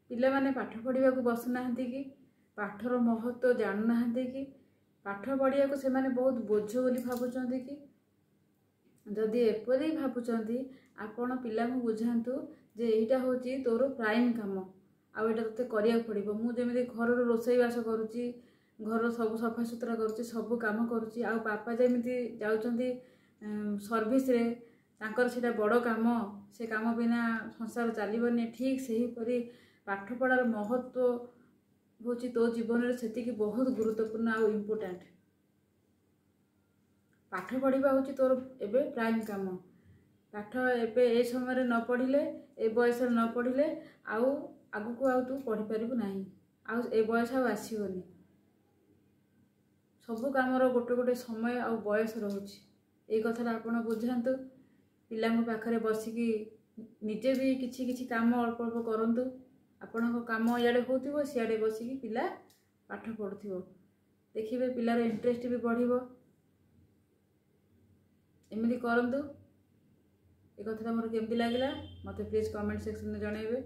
पिला माने पाठ पढ़ा को बसुना कि पाठर महत्व जानूना कि पाठ पढ़ा को से माने बहुत बोझ बोली भावुं कि जदि एपरी भावुं आपण पिला बुझातु जे यहाँ हूँ तोर प्राइम कम आउ ते करिया पड़ो। मुझे घर रोसईवास करुच्ची घर सब सफा सुतरा करुच्ची सब काम करुच्ची आ पापा जमी जाउछंती सर्विस रे तांकर सेटा बड़ काम से काम बिना संसार चलबनी। ठीक से हीपरी पाठ पढ़ार महत्व हूँ तो जीवन से बहुत गुरुत्वपूर्ण आउ इम्पोर्टेंट। पाठ पढ़ा हूँ तोर एबे प्राइम काम। पाठ एबे ए समय न पढ़िले ए बयस न पढ़िले आउ आगु को आउ तू पढ़ी पारिबु नाही आउ ए बयस आउ आसीबनी। सब कामर गोटे गोटे समय आउ बयस रहुछि ए कथा आपण बुझातु। पिला पाखरे बसिकी निजे भी किछि किछि काम अल्प अल्प करंतु। आपण काम इे होथिबो सियाडे बसिकी पिला पाठ पढ़ुथिबो देखिबे पिलार इंटरेस्ट भी बढ़िबो। एमती करंतु। ए कथा मोर केमती लागला मते प्लीज कमेंट सेक्शन में जणाइबे।